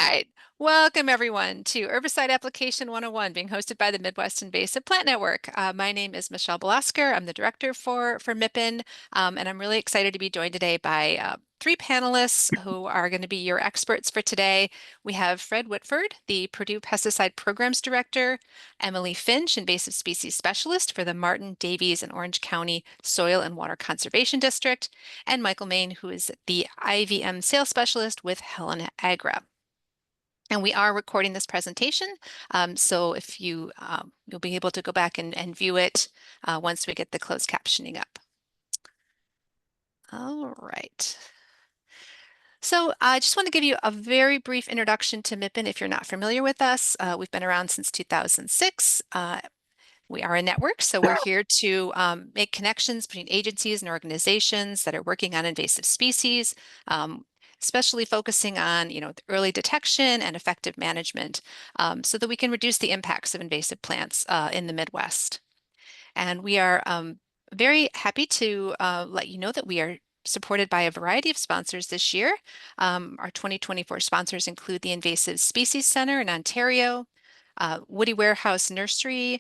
All right. Welcome, everyone, to Herbicide Application 101, being hosted by the Midwest Invasive Plant Network. My name is Michelle Blasker. I'm the director for MIPN, and I'm really excited to be joined today by three panelists who are going to be your experts for today. We have Fred Whitford, the Purdue Pesticide Programs Director, Emily Finch, Invasive Species Specialist for the Martin, Davies, and Orange County Soil and Water Conservation District, and Michael Main, who is the IVM Sales Specialist with Helena Agra. And we are recording this presentation, so if you'll be able to go back and view it once we get the closed captioning up. All right. So I just want to give you a very brief introduction to MIPN if you're not familiar with us. We've been around since 2006. We are a network, so we're here to make connections between agencies and organizations that are working on invasive species, especially focusing on, the early detection and effective management, so that we can reduce the impacts of invasive plants in the Midwest. And we are very happy to let you know that we are supported by a variety of sponsors this year. Our 2024 sponsors include the Invasive Species Center in Ontario, Woody Warehouse Nursery,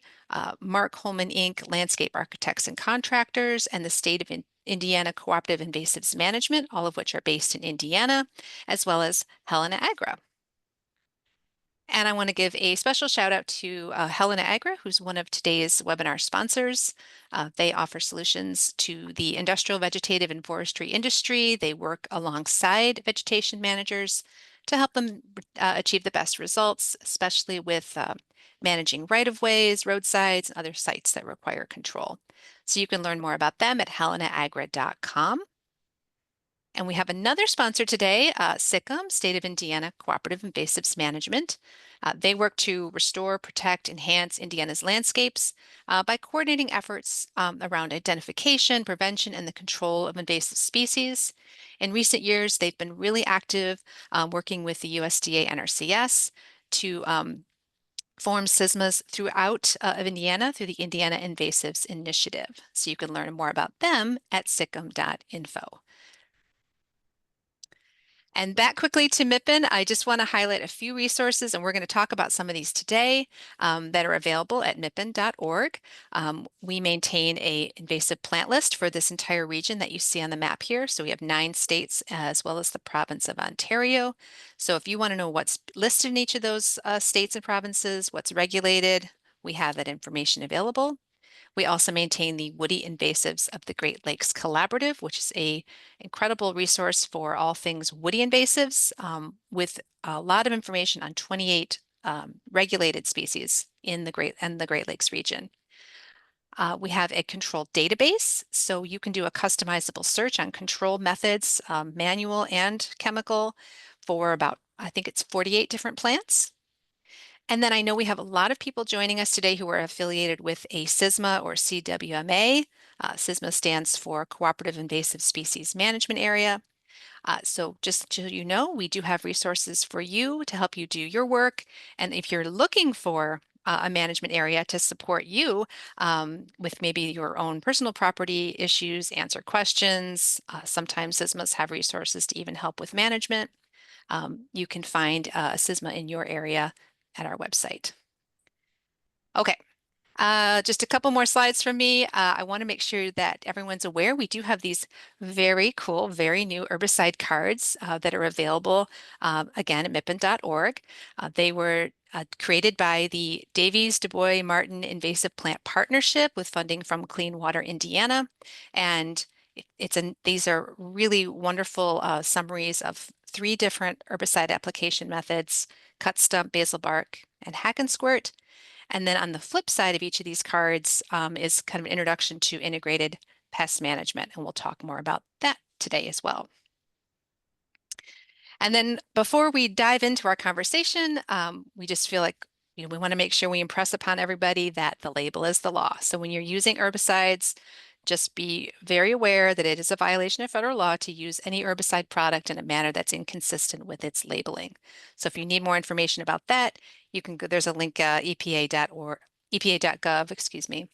Mark Holman Inc., Landscape Architects and Contractors, and the State of Indiana Cooperative Invasives Management, all of which are based in Indiana, as well as Helena Agra. And I want to give a special shout out to Helena Agra, who's one of today's webinar sponsors. They offer solutions to the industrial, vegetative, and forestry industry. They work alongside vegetation managers to help them achieve the best results, especially with managing right-of-ways, roadsides, and other sites that require control. So you can learn more about them at helenaagra.com. And we have another sponsor today, SICM, State of Indiana Cooperative Invasives Management. They work to restore, protect, enhance Indiana's landscapes by coordinating efforts around identification, prevention, and the control of invasive species. In recent years, they've been really active working with the USDA NRCS to form SISMAs throughout of Indiana through the Indiana Invasives Initiative. So you can learn more about them at sicm.info. And back quickly to MIPN, I just want to highlight a few resources, and we're going to talk about some of these today that are available at MIPN.org. We maintain an invasive plant list for this entire region that you see on the map here. So we have 9 states as well as the province of Ontario. So if you want to know what's listed in each of those states and provinces, what's regulated, we have that information available. We also maintain the Woody Invasives of the Great Lakes Collaborative, which is an incredible resource for all things woody invasives, with a lot of information on 28 regulated species in the Great Lakes region. We have a control database, so you can do a customizable search on control methods, manual and chemical, for about, I think it's 48 different plants. And then I know we have a lot of people joining us today who are affiliated with a SISMA or CWMA. SISMA stands for Cooperative Invasive Species Management Area. So just so you know, we do have resources for you to help you do your work. And if you're looking for a management area to support you with maybe your own personal property issues, answer questions, sometimes SISMAs have resources to even help with management. You can find a SISMA in your area at our website. Okay, just a couple more slides from me. I want to make sure that everyone's aware we do have these very cool, very new herbicide cards that are available, again, at MIPN.org. They were created by the Davies Du Bois Martin Invasive Plant Partnership with funding from Clean Water Indiana. And these are really wonderful summaries of 3 different herbicide application methods: cut stump, basal bark, and hack and squirt. And then on the flip side of each of these cards is kind of an introduction to integrated pest management, and we'll talk more about that today as well. And then before we dive into our conversation, we just feel like we want to make sure we impress upon everybody that the label is the law. So when you're using herbicides, just be very aware that it is a violation of federal law to use any herbicide product in a manner that's inconsistent with its labeling. So if you need more information about that, you can go, there's a link, EPA.gov, excuse me,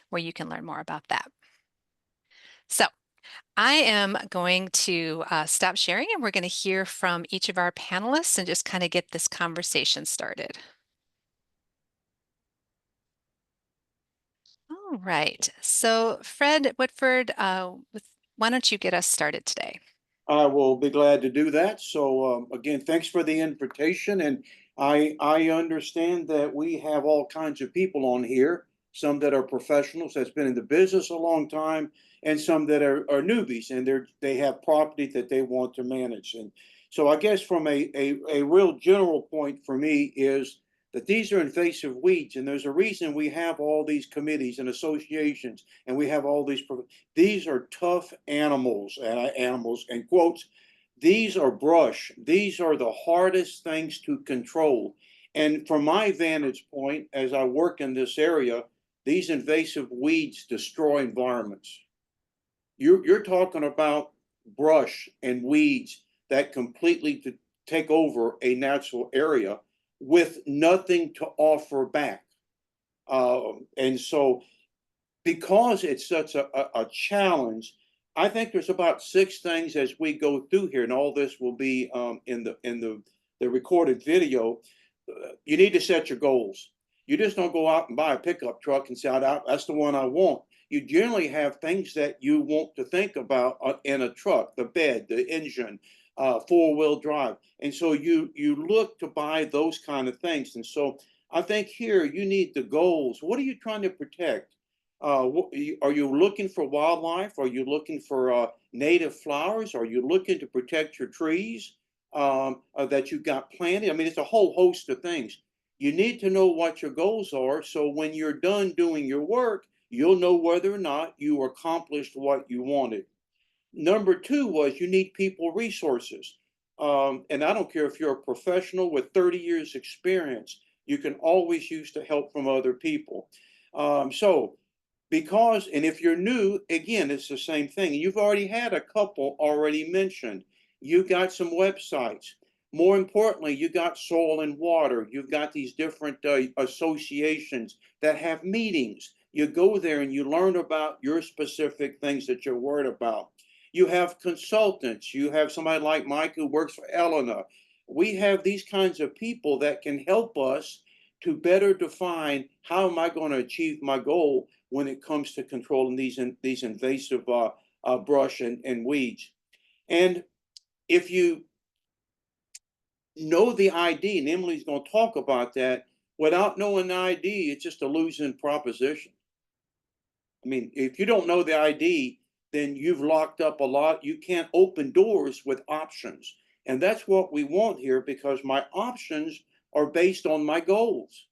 where you can learn more about that. So I am going to stop sharing and we're going to hear from each of our panelists and just kind of get this conversation started. All right. So, Fred Whitford, why don't you get us started today? I will be glad to do that. So again, thanks for the invitation. And I understand that we have all kinds of people on here, some that are professionals that's been in the business a long time, and some that are newbies and they have property that they want to manage. And so I guess from a real general point for me is that these are invasive weeds, and there's a reason we have all these committees and associations, and we have all these are tough animals, animals and quotes. These are brush. These are the hardest things to control. And from my vantage point, as I work in this area, these invasive weeds destroy environments. You're talking about brush and weeds that completely take over a natural area with nothing to offer back. And so because it's such a challenge, I think there's about six things as we go through here, and all this will be in the recorded video. You need to set your goals. You just don't go out and buy a pickup truck and say, That's the one I want." You generally have things that you want to think about in a truck: the bed, the engine, four-wheel drive, and so you look to buy those kind of things. And so I think here you need the goals. What are you trying to protect? Are you looking for wildlife? Are you looking for native flowers? Are you looking to protect your trees that you've got planted? I mean, it's a whole host of things. You need to know what your goals are, so when you're done doing your work, you'll know whether or not you accomplished what you wanted. Number two was you need people resources. And I don't care if you're a professional with 30 years experience, you can always use the help from other people. So because, and if you're new, again, it's the same thing. You've already had a couple already mentioned. You got some websites. More importantly, you got soil and water. You've got these different associations that have meetings. You go there and you learn about your specific things that you're worried about. You have consultants. You have somebody like Mike who works for Elena. We have these kinds of people that can help us to better define how am I going to achieve my goal when it comes to controlling these invasive brush and weeds. And if you know the ID, and Emily's going to talk about that, without knowing the ID, it's just a losing proposition. I mean, if you don't know the ID, then you've locked up a lot. You can't open doors with options. And that's what we want here because my options are based on my goals.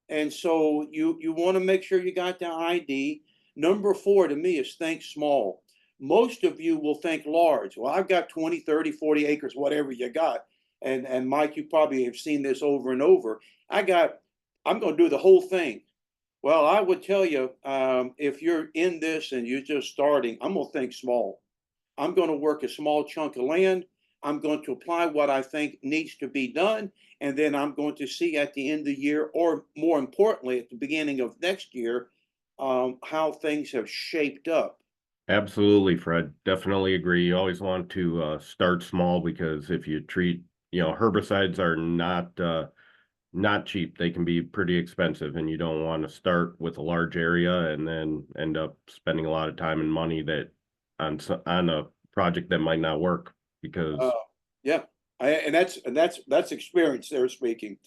And so you want to make sure you got the ID. Number four to me is think small. Most of you will think large. Well, I've got 20, 30, 40 acres, whatever you got. And Mike, you probably have seen this over and over. I'm going to do the whole thing. Well, I would tell you, if you're in this and you're just starting, I'm going to think small. I'm going to work a small chunk of land. I'm going to apply what I think needs to be done. And then I'm going to see at the end of the year, or more importantly, at the beginning of next year, how things have shaped up. Absolutely, Fred. Definitely agree. You always want to start small because if you treat, herbicides are not cheap. They can be pretty expensive, and you don't want to start with a large area and then end up spending a lot of time and money that on a project that might not work Uh, because yeah, and that's experience there speaking.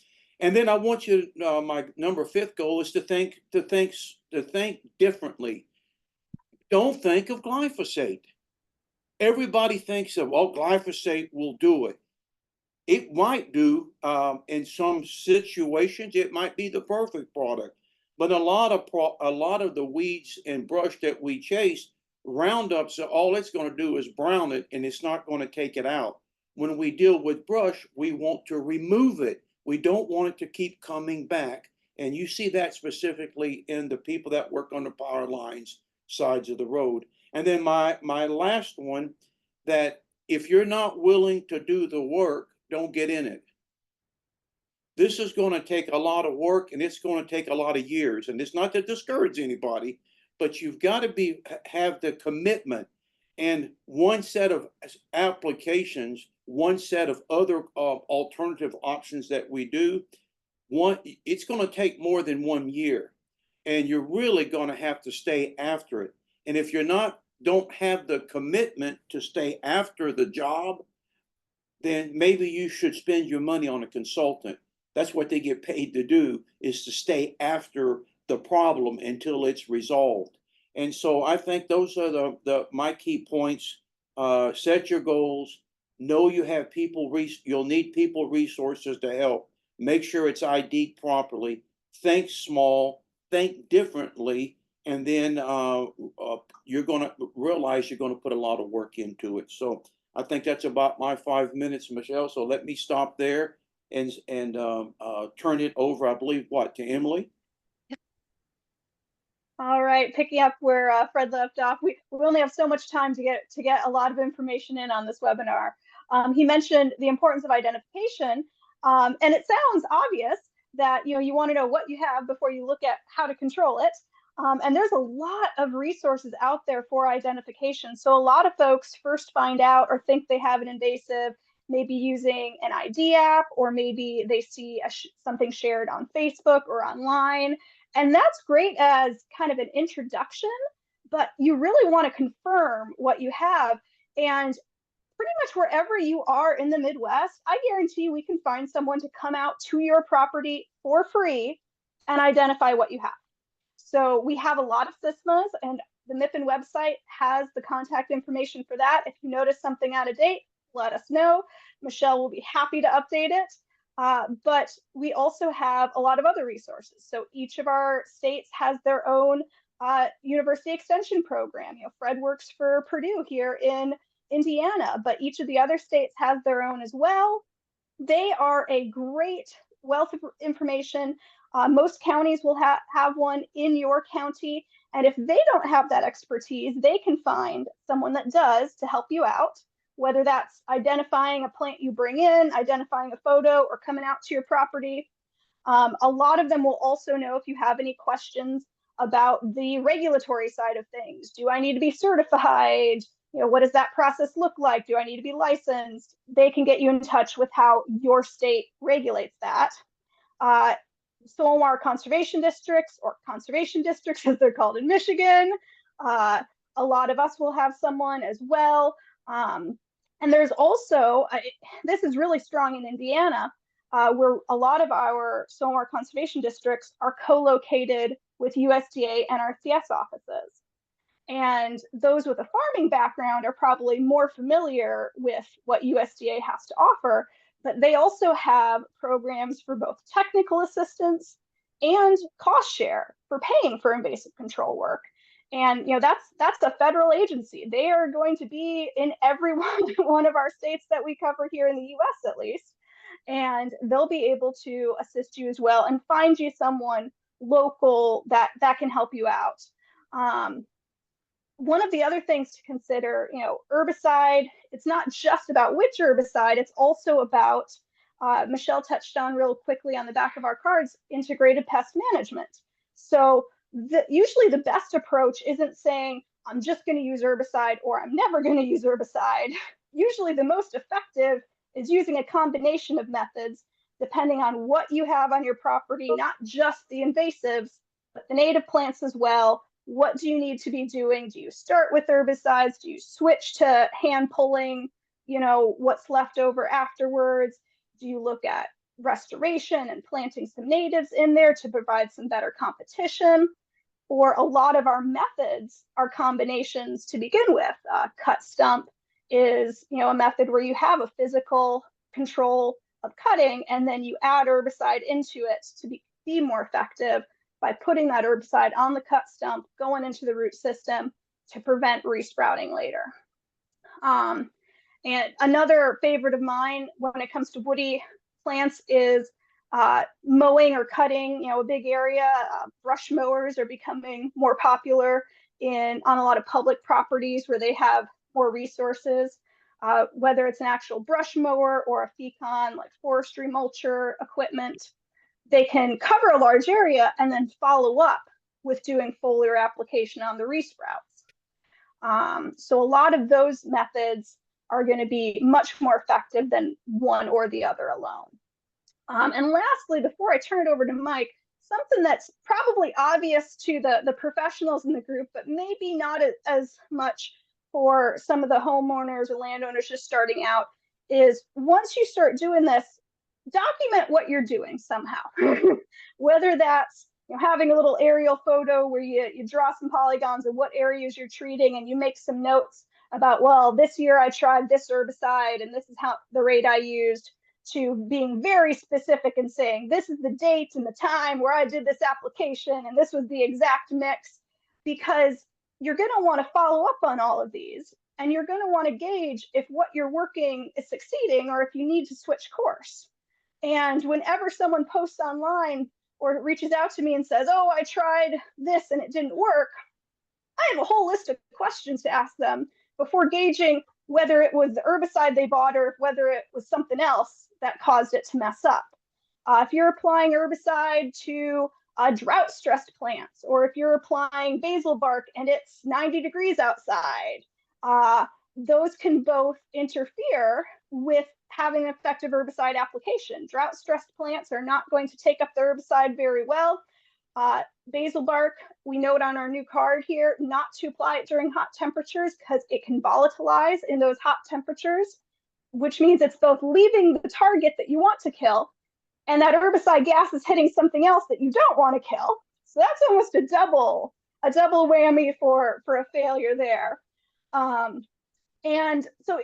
And then I want you. My number fifth goal is to think differently. Don't think of glyphosate. Everybody thinks of, oh, glyphosate will do it. It might do in some situations. It might be the perfect product, but a lot of the weeds and brush that we chase, Roundups, all it's going to do is brown it, and it's not going to take it out. When we deal with brush, we want to remove it. We don't want it to keep coming back. And you see that specifically in the people that work on the power lines sides of the road. And then my last one, that if you're not willing to do the work, don't get in it. This is going to take a lot of work and it's going to take a lot of years. And it's not to discourage anybody, but you've got to have the commitment. and one set of applications, one set of other alternative options that we do, it's going to take more than 1 year, and you're really going to have to stay after it. And if you're not, don't have the commitment to stay after the job, then maybe you should spend your money on a consultant. That's what they get paid to do, is to stay after the problem until it's resolved. And so I think those are my key points. Set your goals. Know you have people. You'll need people resources to help. Make sure it's ID'd properly. Think small. Think differently, and then you're going to realize you're going to put a lot of work into it. So I think that's about my 5 minutes, Michelle. So let me stop there and turn it over, I believe, to Emily? All right, picking up where Fred left off, we only have so much time to get a lot of information in on this webinar. He mentioned the importance of identification, and it sounds obvious that you want to know what you have before you look at how to control it. And there's a lot of resources out there for identification. So a lot of folks first find out or think they have an invasive, maybe using an ID app, or maybe they see something shared on Facebook or online. And that's great as kind of an introduction, but you really want to confirm what you have. And pretty much wherever you are in the Midwest, I guarantee we can find someone to come out to your property for free and identify what you have. So we have a lot of SISMAs, and the MIPIN website has the contact information for that. If you notice something out of date, let us know. Michelle will be happy to update it. But we also have a lot of other resources. So each of our states has their own university extension program. Fred works for Purdue here in Indiana, but each of the other states has their own as well. They are a great wealth of information. Most counties will have one in your county. And if they don't have that expertise, they can find someone that does to help you out, whether that's identifying a plant you bring in, identifying a photo, or coming out to your property. A lot of them will also know if you have any questions about the regulatory side of things. Do I need to be certified? What does that process look like? Do I need to be licensed? They can get you in touch with how your state regulates that. Soil conservation districts, or conservation districts as they're called in Michigan. A lot of us will have someone as well. And there's also, this is really strong in Indiana, where a lot of our soil conservation districts are co-located with USDA NRCS offices. And those with a farming background are probably more familiar with what USDA has to offer, but they also have programs for both technical assistance and cost share for paying for invasive control work. And that's a federal agency. They are going to be in every one of our states that we cover here in the US at least. And they'll be able to assist you as well and find you someone local that can help you out. One of the other things to consider, herbicide, it's not just about which herbicide, it's also about, Michelle touched on real quickly on the back of our cards, integrated pest management. So usually the best approach isn't saying, I'm just going to use herbicide or I'm never going to use herbicide. Usually the most effective is using a combination of methods depending on what you have on your property, not just the invasives, but the native plants as well. What do you need to be doing? Do you start with herbicides? Do you switch to hand pulling, what's left over afterwards? Do you look at restoration and planting some natives in there to provide some better competition? Or a lot of our methods are combinations to begin with. Cut stump is, a method where you have a physical control of cutting, and then you add herbicide into it to be more effective by putting that herbicide on the cut stump, going into the root system to prevent resprouting later. And another favorite of mine when it comes to woody plants is mowing or cutting, a big area. Brush mowers are becoming more popular on a lot of public properties where they have more resources, whether it's an actual brush mower or a FECON, like forestry mulcher equipment. They can cover a large area and then follow up with doing foliar application on the resprouts. So a lot of those methods are going to be much more effective than one or the other alone. And lastly, before I turn it over to Mike, something that's probably obvious to the professionals in the group, but maybe not as much for some of the homeowners or landowners just starting out, is once you start doing this, document what you're doing somehow. Whether that's having a little aerial photo where you draw some polygons of what areas you're treating and you make some notes about, well, this year I tried this herbicide and this is how the rate I used, to being very specific and saying, this is the date and the time where I did this application and this was the exact mix, because you're going to want to follow up on all of these and you're going to want to gauge if what you're working is succeeding or if you need to switch course. And whenever someone posts online or reaches out to me and says, oh, I tried this and it didn't work, I have a whole list of questions to ask them before gauging whether it was the herbicide they bought or whether it was something else that caused it to mess up. If you're applying herbicide to drought stressed plants, or if you're applying basil bark and it's 90 degrees outside, those can both interfere with having an effective herbicide application. Drought stressed plants are not going to take up the herbicide very well. Basil bark, we note on our new card here, not to apply it during hot temperatures because it can volatilize in those hot temperatures, which means it's both leaving the target that you want to kill and that herbicide gas is hitting something else that you don't want to kill. So that's almost a double whammy for a failure there. And so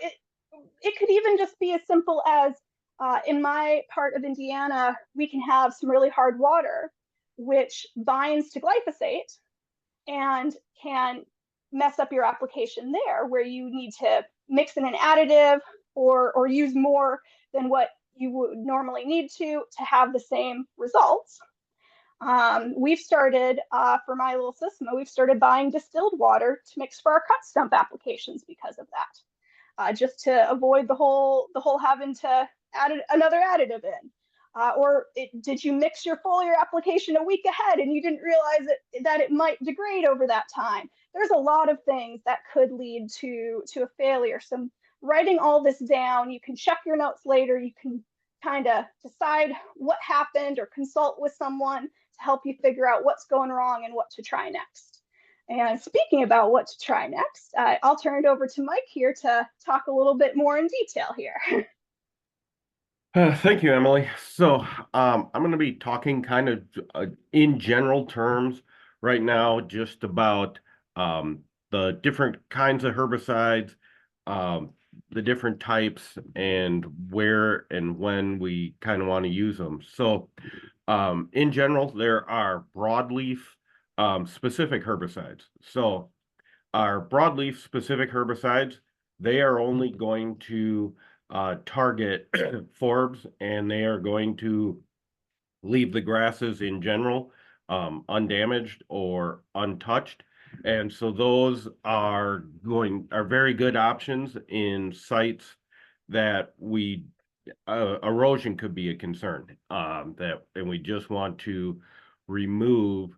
it could even just be as simple as in my part of Indiana, we can have some really hard water which binds to glyphosate and can mess up your application there, where you need to mix in an additive or use more than what you would normally need to have the same results. We've started, for my little system, we've started buying distilled water to mix for our cut stump applications because of that, just to avoid the whole having to add another additive in. Did you mix your foliar application a week ahead and you didn't realize that it might degrade over that time? There's a lot of things that could lead to a failure. So writing all this down, you can check your notes later. You can kind of decide what happened or consult with someone to help you figure out what's going wrong and what to try next. And speaking about what to try next, I'll turn it over to Mike here to talk a little bit more in detail here. Thank you, Emily. So I'm going to be talking kind of in general terms right now, just about the different kinds of herbicides, the different types, and where and when we kind of want to use them. So in general, there are broadleaf specific herbicides. So our broadleaf specific herbicides, they are only going to target forbs, and they are going to leave the grasses in general undamaged or untouched. And so those are very good options in sites that erosion could be a concern, and we just want to remove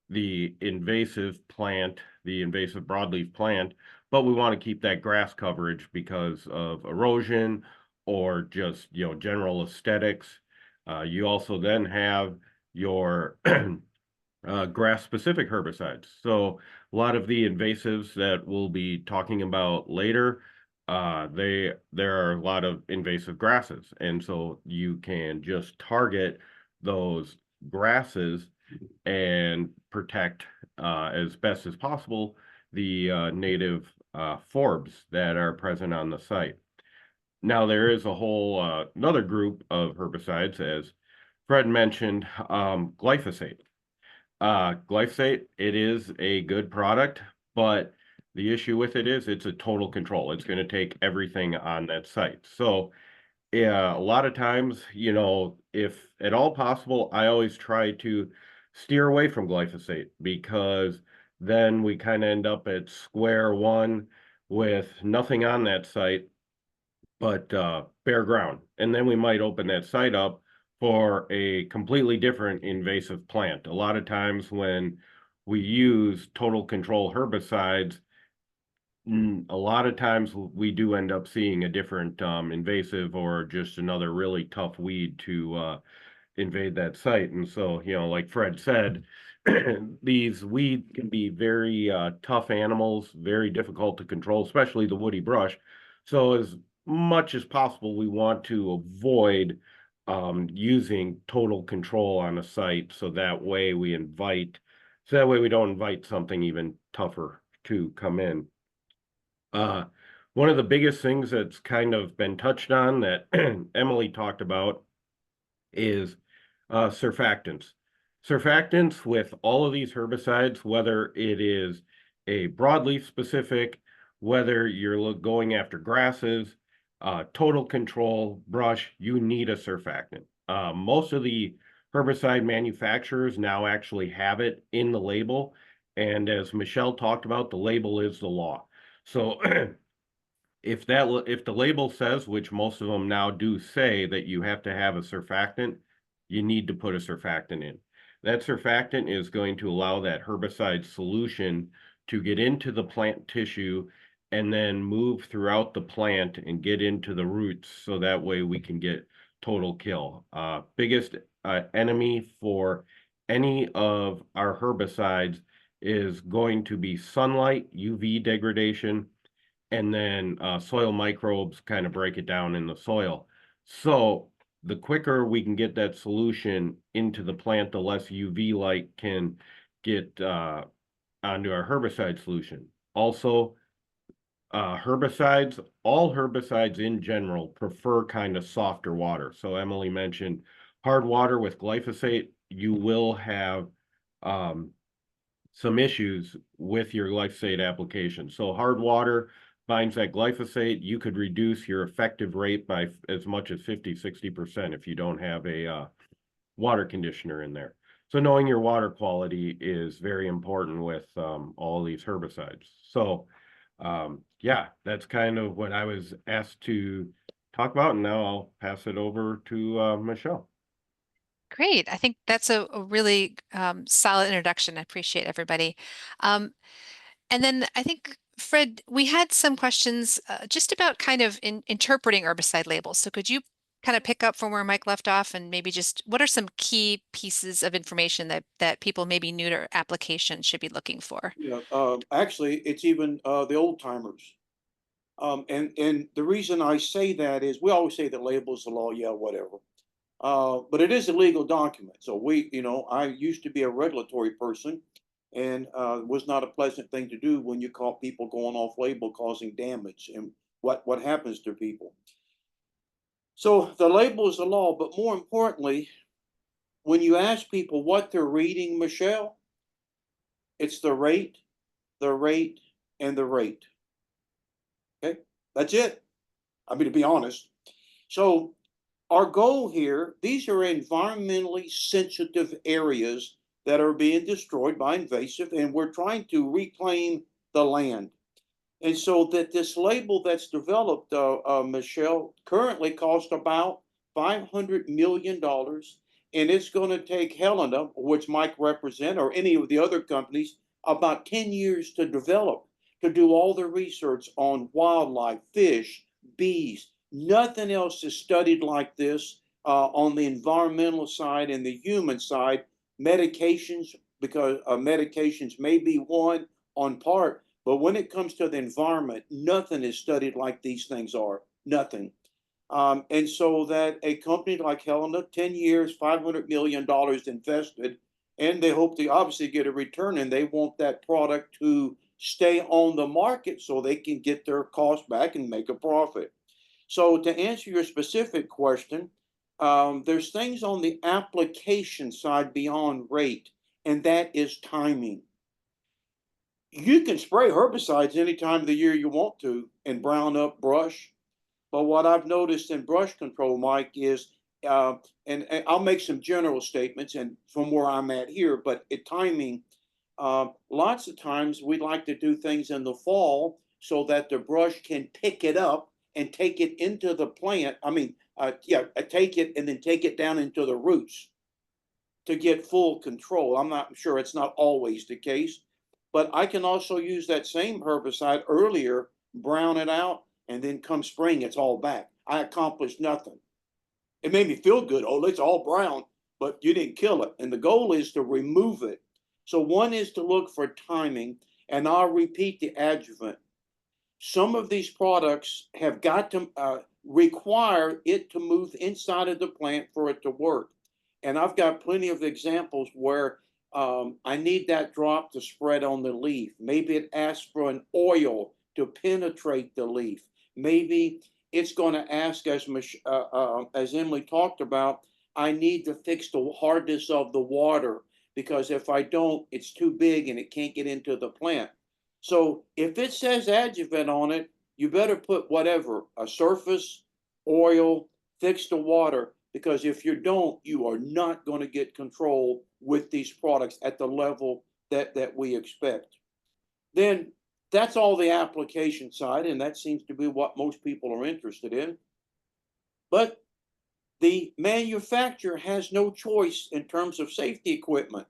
the invasive plant, the invasive broadleaf plant, but we want to keep that grass coverage because of erosion or just, general aesthetics. You also then have your grass-specific herbicides. So a lot of the invasives that we'll be talking about later, there are a lot of invasive grasses. And so you can just target those grasses and protect as best as possible the native forbs that are present on the site. Now, there is a whole another group of herbicides, as Fred mentioned, glyphosate. Glyphosate, it is a good product, but the issue with it is it's a total control. It's going to take everything on that site. So a lot of times, if at all possible, I always try to steer away from glyphosate, because then we kind of end up at square one with nothing on that site but bare ground. And then we might open that site up for a completely different invasive plant. A lot of times when we use total control herbicides, a lot of times we do end up seeing a different invasive or just another really tough weed to invade that site. And so, like Fred said, these weeds can be very tough animals, very difficult to control, especially the woody brush. So as much as possible, we want to avoid using total control on a site. So that way we don't invite something even tougher to come in. One of the biggest things that's kind of been touched on that Emily talked about is surfactants. Surfactants with all of these herbicides, whether it is a broadleaf specific, whether you're going after grasses, total control, brush, you need a surfactant. Most of the herbicide manufacturers now actually have it in the label. And as Michelle talked about, the label is the law. So if the label says, which most of them now do say, that you have to have a surfactant, you need to put a surfactant in. That surfactant is going to allow that herbicide solution to get into the plant tissue and then move throughout the plant and get into the roots, so that way we can get total kill. Biggest enemy for any of our herbicides is going to be sunlight, UV degradation, and then soil microbes kind of break it down in the soil. So the quicker we can get that solution into the plant, the less UV light can get onto our herbicide solution. Also, herbicides, all herbicides in general prefer kind of softer water. So Emily mentioned hard water with glyphosate, you will have some issues with your glyphosate application. So hard water binds that glyphosate, you could reduce your effective rate by as much as 50–60% if you don't have a water conditioner in there. So knowing your water quality is very important with all these herbicides. So yeah, that's kind of what I was asked to talk about, and now I'll pass it over to Michelle. Great. I think that's a really solid introduction. I appreciate everybody. And then I think, Fred, we had some questions just about kind of interpreting herbicide labels. So could you kind of pick up from where Mike left off, and maybe just what are some key pieces of information that people maybe new to application should be looking for? Yeah, actually, it's even the old timers. And the reason I say that is we always say that labels the law, yeah, whatever. But it is a legal document. So I used to be a regulatory person, and it was not a pleasant thing to do when you caught people going off label causing damage and what happens to people. So the label is the law, but more importantly, when you ask people what they're reading, Michelle, it's the rate, and the rate. Okay, that's it. I mean, to be honest. So our goal here, these are environmentally sensitive areas that are being destroyed by invasive, and we're trying to reclaim the land. And so that this label that's developed, Michelle, currently costs about $500 million. And it's going to take Helena, which Mike represents, or any of the other companies, about 10 years to develop, to do all the research on wildlife, fish, bees. Nothing else is studied like this on the environmental side and the human side. Medications, because medications may be one on part, but when it comes to the environment, nothing is studied like these things are. Nothing. And so that a company like Helena, 10 years, $500 million invested, and they hope to obviously get a return, and they want that product to stay on the market so they can get their cost back and make a profit. So to answer your specific question, there's things on the application side beyond rate, and that is timing. You can spray herbicides any time of the year you want to and brown up brush. But what I've noticed in brush control, Mike, is, and I'll make some general statements and from where I'm at here, but at timing, lots of times we like to do things in the fall so that the brush can pick it up and take it into the plant. Take it and then take it down into the roots to get full control. I'm not sure, it's not always the case, But I can also use that same herbicide earlier, brown it out, and then come spring, it's all back. I accomplished nothing. It made me feel good. Oh, it's all brown, but you didn't kill it. And the goal is to remove it. So one is to look for timing, and I'll repeat the adjuvant. Some of these products have got to require it to move inside of the plant for it to work. And I've got plenty of examples where I need that drop to spread on the leaf. Maybe it asks for an oil to penetrate the leaf. Maybe it's going to ask, as Emily talked about, I need to fix the hardness of the water because if I don't, it's too big and it can't get into the plant. So if it says adjuvant on it, you better put whatever, a surface, oil, fix the water, because if you don't, you are not going to get control with these products at the level that we expect. Then that's all the application side, and that seems to be what most people are interested in. But the manufacturer has no choice in terms of safety equipment.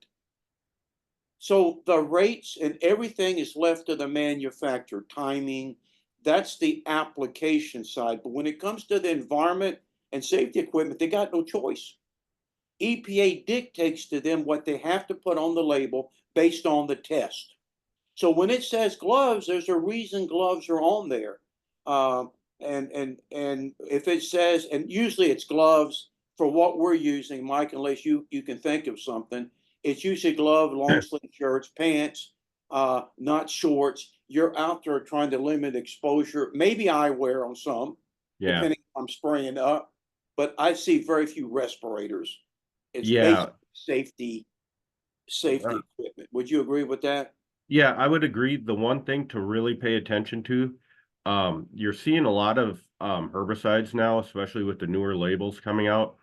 So the rates and everything is left to the manufacturer, timing, that's the application side. But when it comes to the environment and safety equipment, they got no choice. EPA dictates to them what they have to put on the label based on the test. So when it says gloves, there's a reason gloves are on there. And if it says, and usually it's gloves for what we're using, Mike, unless you can think of something, it's usually glove, long sleeve shirts, pants, not shorts. You're out there trying to limit exposure, maybe eyewear on some, Yeah, depending if I'm spraying up, but I see very few respirators. It's yeah. basic safety equipment. Would you agree with that? Yeah, I would agree. The one thing to really pay attention to, you're seeing a lot of herbicides now, especially with the newer labels coming out.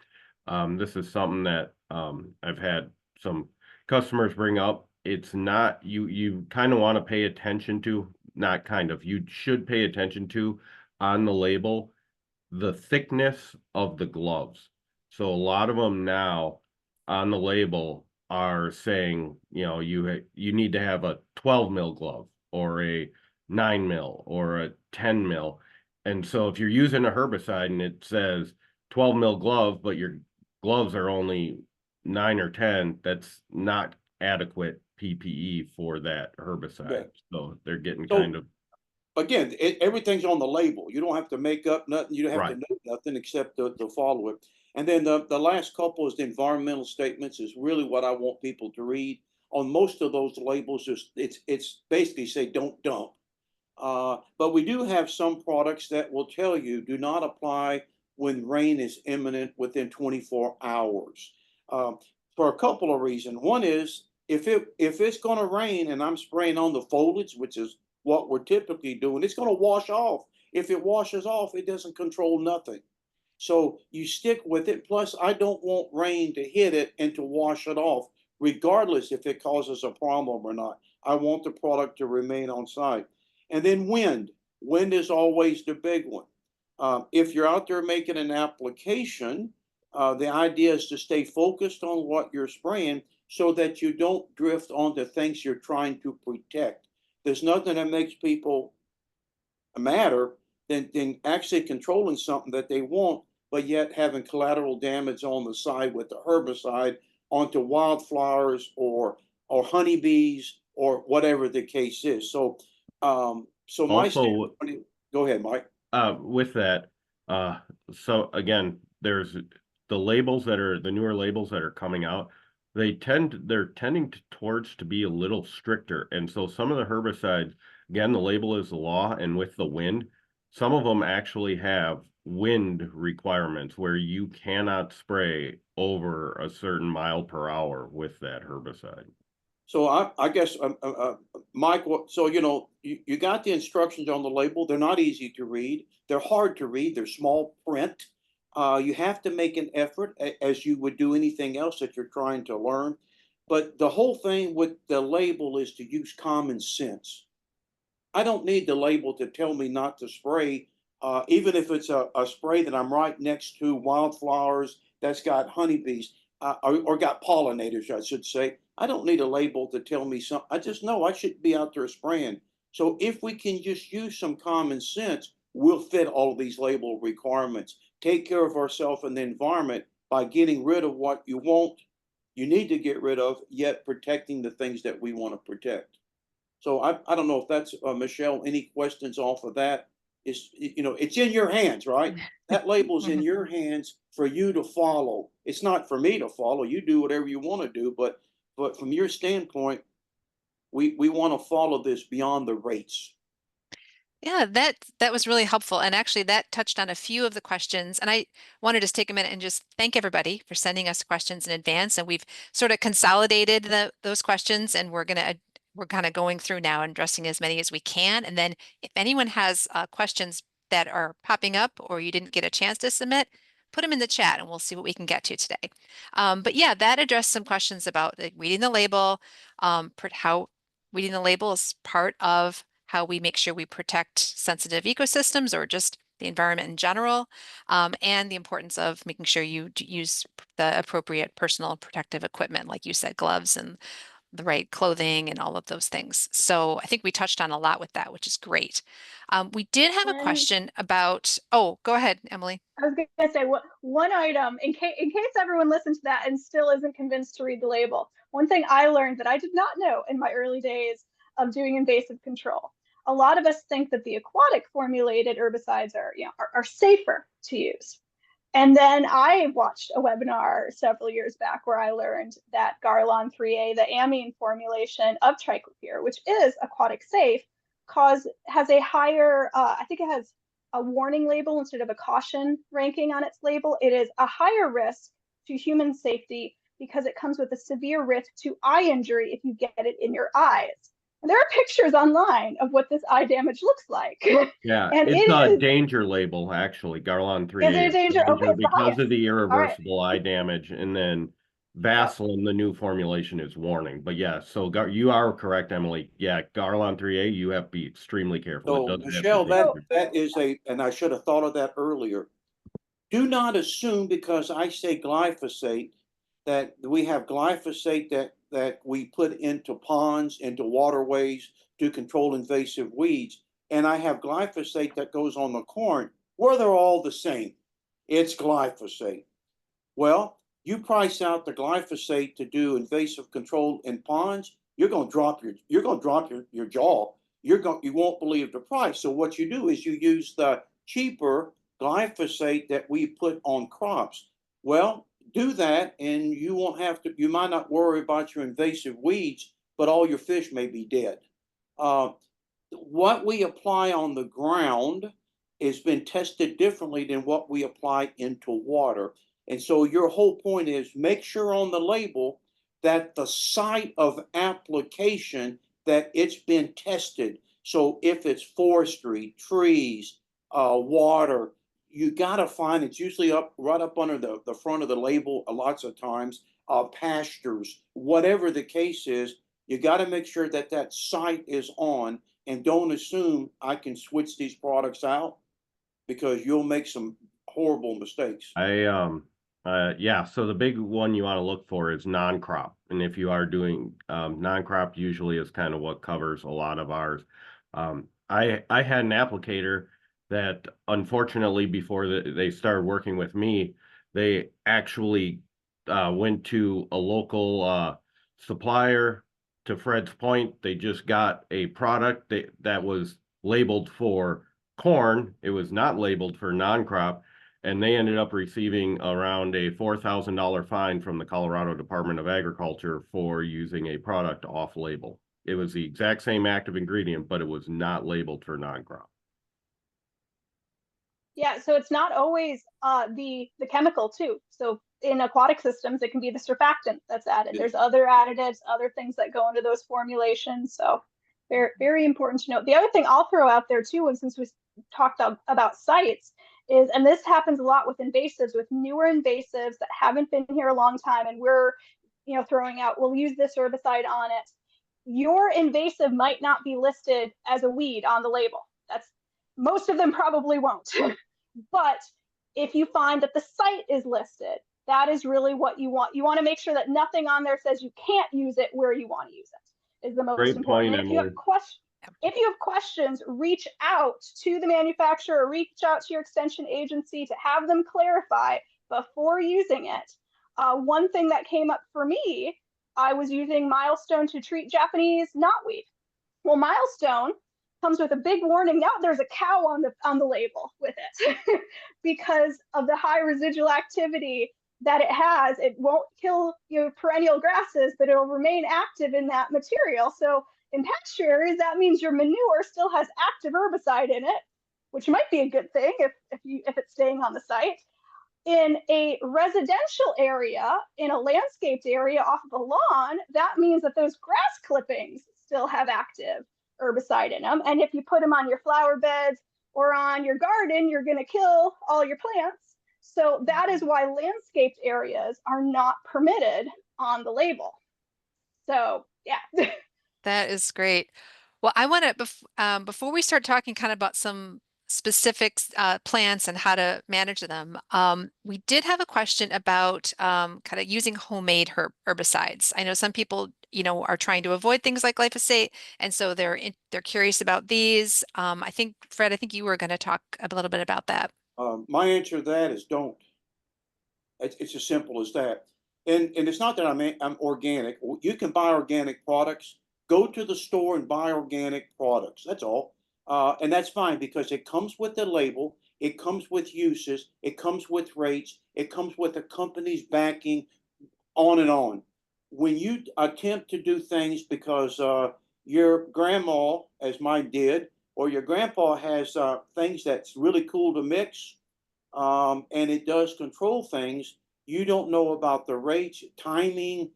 This is something that I've had some customers bring up. It's not you kind of want to pay attention to, not kind of, you should pay attention to on the label the thickness of the gloves. So a lot of them now on the label are saying, you need to have a 12 mil glove or a 9 mil or a 10 mil. And so if you're using a herbicide and it says 12 mil glove, but your gloves are only 9 or 10, that's not adequate PPE for that herbicide. Okay. So they're getting So- kind of Again, everything's on the label. You don't have to make up nothing. You don't have Right. to know nothing except to follow it. And then the last couple is the environmental statements is really what I want people to read. On most of those labels, it's basically say don't dump. But we do have some products that will tell you do not apply when rain is imminent within 24 hours. For a couple of reasons. One is if it's going to rain and I'm spraying on the foliage, which is what we're typically doing, it's going to wash off. If it washes off, it doesn't control nothing. So you stick with it. Plus, I don't want rain to hit it and to wash it off, regardless if it causes a problem or not. I want the product to remain on site. And then wind. Wind is always the big one. If you're out there making an application, the idea is to stay focused on what you're spraying so that you don't drift onto things you're trying to protect. There's nothing that makes people madder than actually controlling something that they want, but yet having collateral damage on the side with the herbicide onto wildflowers or honeybees or whatever the case is. So so my also go ahead, Mike. with that, so again, there's the labels that are the newer labels that are coming out. They're tending towards to be a little stricter, and so some of the herbicides, again, the label is the law, and with the wind, some of them actually have wind requirements where you cannot spray over a certain mile per hour with that herbicide. So I guess, Mike, so you got the instructions on the label. They're not easy to read. They're hard to read. They're small print. You have to make an effort as you would do anything else that you're trying to learn. But the whole thing with the label is to use common sense. I don't need the label to tell me not to spray, even if it's a spray that I'm right next to wildflowers that's got honeybees or got pollinators, I should say. I don't need a label to tell me something. I just know I shouldn't be out there spraying. So if we can just use some common sense, we'll fit all of these label requirements, take care of ourselves and the environment by getting rid of what you need to get rid of, yet protecting the things that we want to protect. So I don't know if that's, Michelle, any questions off of that? It's in your hands, right? That label's in your hands for you to follow. It's not for me to follow. You do whatever you want to do, but from your standpoint, we want to follow this beyond the rates. Yeah, that was really helpful. And actually that touched on a few of the questions. And I want to just take a minute and just thank everybody for sending us questions in advance. And we've sort of consolidated those questions, and we're kind of going through now and addressing as many as we can. And then if anyone has questions that are popping up or you didn't get a chance to submit, put them in the chat and we'll see what we can get to today. But yeah, that addressed some questions about reading the label, how reading the label is part of how we make sure we protect sensitive ecosystems or just the environment in general, and the importance of making sure you use the appropriate personal protective equipment, like you said, gloves and the right clothing and all of those things. So I think we touched on a lot with that, which is great. We did have a And question about, oh, go ahead, Emily. I was going to say one item in case everyone listens to that and still isn't convinced to read the label. One thing I learned that I did not know in my early days of doing invasive control. A lot of us think that the aquatic formulated herbicides are safer to use. And then I watched a webinar several years back where I learned that Garlon 3A, the amine formulation of triclopyr, which is aquatic safe, has a higher, I think it has a warning label instead of a caution ranking on its label. It is a higher risk to human safety because it comes with a severe risk to eye injury if you get it in your eyes. And there are pictures online of what this eye damage looks like. Yeah, And it's it a is, danger label, actually. Garlon 3A is it a danger? Okay, it's the because highest. of the All right. irreversible eye damage, and then Vaseline, the new formulation, is warning. But yeah, so you are correct, Emily. Yeah, Garlon 3A, you have to be extremely careful. It So doesn't have Michelle, the that danger. that is and I should have thought of that earlier. Do not assume because I say glyphosate that we have glyphosate that we put into ponds, into waterways to control invasive weeds, and I have glyphosate that goes on the corn, where they're all the same. It's glyphosate. Well, you price out the glyphosate to do invasive control in ponds, you're going to drop your jaw. You won't believe the price. So what you do is you use the cheaper glyphosate that we put on crops. Well, do that and you might not worry about your invasive weeds, but all your fish may be dead. What we apply on the ground has been tested differently than what we apply into water. And so your whole point is make sure on the label that the site of application that it's been tested. So if it's forestry, trees, water, you got to find it's usually right up under the front of the label lots of times, pastures, whatever the case is, you got to make sure that that site is on, and don't assume I can switch these products out because you'll make some horrible mistakes. Yeah, so the big one you want to look for is non-crop. And if you are doing non-crop, usually is kind of what covers a lot of ours. I had an applicator that unfortunately before they started working with me, they actually went to a local supplier. To Fred's point, they just got a product that was labeled for corn. It was not labeled for non-crop. And they ended up receiving around a $4,000 fine from the Colorado Department of Agriculture for using a product off label. It was the exact same active ingredient, but it was not labeled for non-crop. Yeah, so it's not always the chemical too. So in aquatic systems, it can be the surfactant that's added. Yeah. There's other additives, other things that go into those formulations. So very, very important to note. The other thing I'll throw out there too, and since we talked about sites, is, and this happens a lot with invasives, with newer invasives that haven't been here a long time, and we're throwing out, we'll use this herbicide on it. Your invasive might not be listed as a weed on the label. Most of them probably won't. But if you find that the site is listed That is really what you want. You want to make sure that nothing on there says you can't use it where you want to use it, is the most Great important. point, And if you have Emily. if you have questions, reach out to the manufacturer, reach out to your extension agency to have them clarify before using it. One thing that came up for me, I was using Milestone to treat Japanese knotweed. Well, Milestone comes with a big warning. Now there's a cow on the label with it because of the high residual activity that it has. It won't kill your perennial grasses, but it'll remain active in that material. So in pasture areas, that means your manure still has active herbicide in it, which might be a good thing if it's staying on the site. In a residential area, in a landscaped area off of a lawn, that means that those grass clippings still have active herbicide in them. And if you put them on your flower beds or on your garden, you're going to kill all your plants. So that is why landscaped areas are not permitted on the label. So yeah. That is great. Well, I want to, before we start talking kind of about some specifics, plants and how to manage them, we did have a question about kind of using homemade herbicides. I know some people, are trying to avoid things like glyphosate, and so they're curious about these. I think, Fred, I think you were going to talk a little bit about that. My answer to that is don't. It's as simple as that. And it's not that I'm organic. You can buy organic products. Go to the store and buy organic products. That's all. And that's fine because it comes with the label. It comes with uses. It comes with rates. It comes with the company's backing, on and on. When you attempt to do things because your grandma, as mine did, or your grandpa has things that's really cool to mix, and it does control things, you don't know about the rates, timing,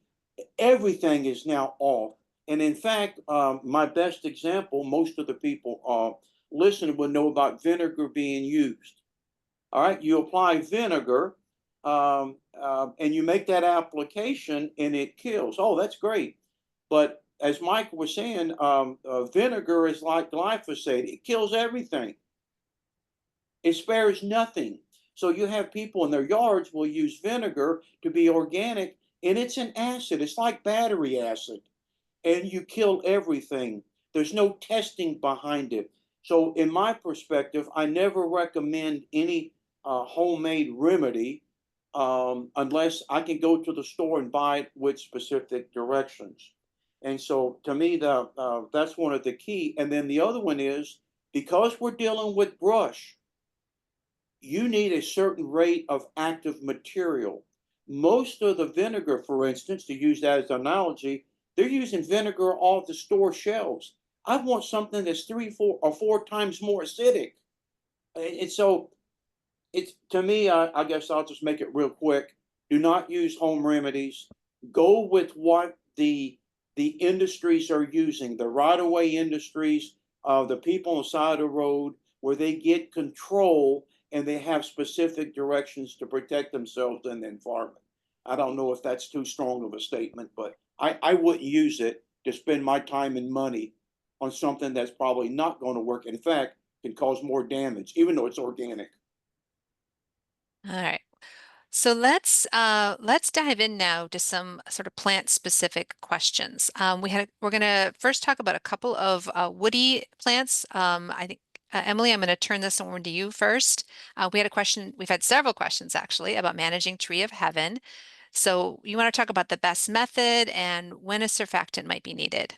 everything is now off. And in fact, my best example, most of the people listening would know about vinegar being used. All right, you apply vinegar and you make that application and it kills. Oh, that's great. But as Mike was saying, vinegar is like glyphosate. It kills everything. It spares nothing. So you have people in their yards will use vinegar to be organic, and it's an acid. It's like battery acid, and you kill everything. There's no testing behind it. So in my perspective, I never recommend any homemade remedy unless I can go to the store and buy it with specific directions. And so to me, that's one of the key. And then the other one is because we're dealing with brush, you need a certain rate of active material. Most of the vinegar, for instance, to use that as an analogy, they're using vinegar off the store shelves. I want something that's 3, 4, or 4 times more acidic. And so it's to me, I guess I'll just make it real quick. Do not use home remedies. Go with what the industries are using, the right-of-way industries, the people on the side of the road, where they get control and they have specific directions to protect themselves in the environment. I don't know if that's too strong of a statement, but I wouldn't use it to spend my time and money on something that's probably not going to work. In fact, can cause more damage, even though it's organic. All right. So let's dive in now to some sort of plant specific questions. We're going to first talk about a couple of woody plants. I think Emily, I'm going to turn this over to you first. We've had several questions actually about managing tree of heaven. So you want to talk about the best method and when a surfactant might be needed?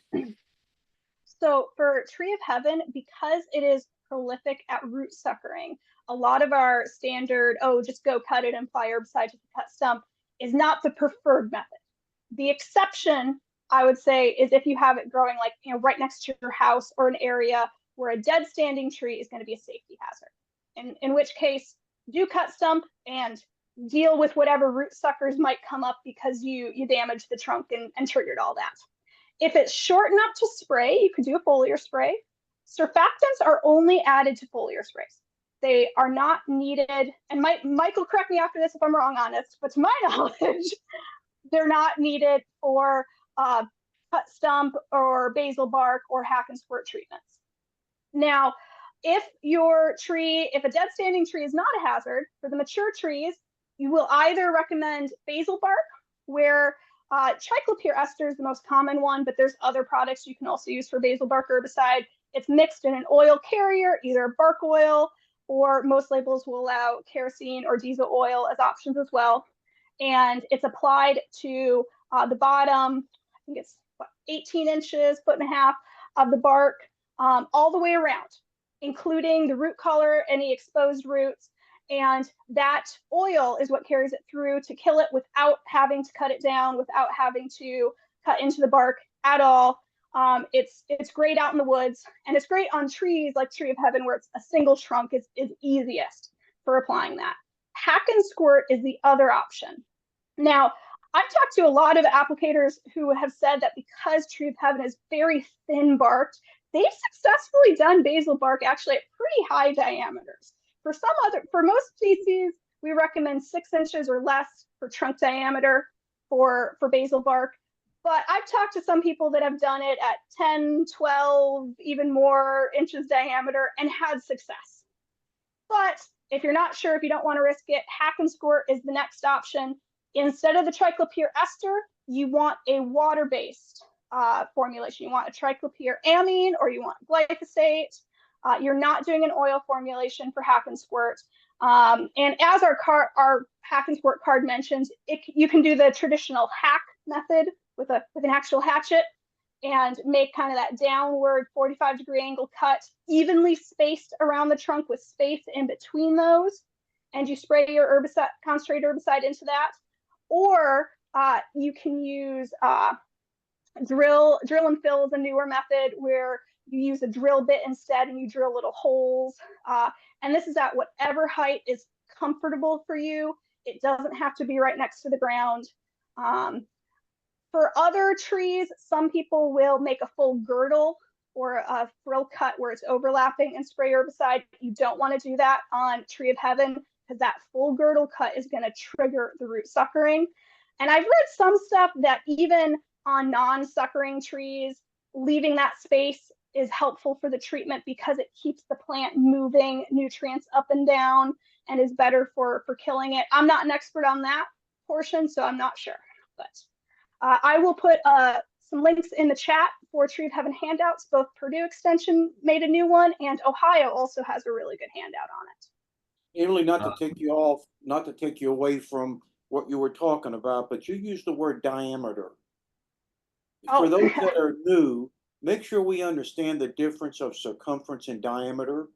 So for tree of heaven, because it is prolific at root suckering, a lot of our standard, just go cut it and apply herbicide to the cut stump is not the preferred method. The exception, I would say, is if you have it growing like, right next to your house or an area where a dead standing tree is going to be a safety hazard. In which case, do cut stump and deal with whatever root suckers might come up because you damaged the trunk and triggered all that. If it's short enough to spray, you could do a foliar spray. Surfactants are only added to foliar sprays. They are not needed, and Michael, correct me after this if I'm wrong on this, but to my knowledge, they're not needed for cut stump or basal bark or hack and squirt treatments. Now, if a dead standing tree is not a hazard, for the mature trees, you will either recommend basil bark, where triclopyr ester is the most common one, but there's other products you can also use for basil bark herbicide. It's mixed in an oil carrier, either bark oil, or most labels will allow kerosene or diesel oil as options as well. And it's applied to the bottom, I think it's 18 inches, foot and a half of the bark, all the way around, including the root collar, any exposed roots. And that oil is what carries it through to kill it without having to cut it down, without having to cut into the bark at all. It's great out in the woods, and it's great on trees like Tree of Heaven, where it's a single trunk is easiest for applying that. Hack and squirt is the other option. Now, I've talked to a lot of applicators who have said that because Tree of Heaven is very thin barked, they've successfully done basil bark actually at pretty high diameters. For most species, we recommend 6 inches or less for trunk diameter for basil bark. But I've talked to some people that have done it at 10, 12, even more inches diameter and had success. But if you're not sure, if you don't want to risk it, hack and squirt is the next option. Instead of the triclopyr ester, you want a water-based formulation. You want a triclopyr amine, or you want glyphosate. You're not doing an oil formulation for hack and squirt. And as our hack and squirt card mentions, you can do the traditional hack method with an actual hatchet and make kind of that downward 45-degree angle cut, evenly spaced around the trunk with space in between those. And you spray your herbicide, concentrated herbicide into that. Or you can use drill and fill is a newer method where you use a drill bit instead and you drill little holes. And this is at whatever height is comfortable for you. It doesn't have to be right next to the ground. For other trees, some people will make a full girdle or a frill cut where it's overlapping and spray herbicide. You don't want to do that on Tree of Heaven because that full girdle cut is going to trigger the root suckering. And I've read some stuff that even on non-suckering trees, leaving that space is helpful for the treatment because it keeps the plant moving nutrients up and down and is better for killing it. I'm not an expert on that portion, so I'm not sure. But I will put some links in the chat for Tree of Heaven handouts. Both Purdue Extension made a new one, and Ohio also has a really good handout on it. Emily, not to take you off, not to take you away from what you were talking about, but you used the word diameter. Oh. For those that are new, make sure we understand the difference of circumference and diameter,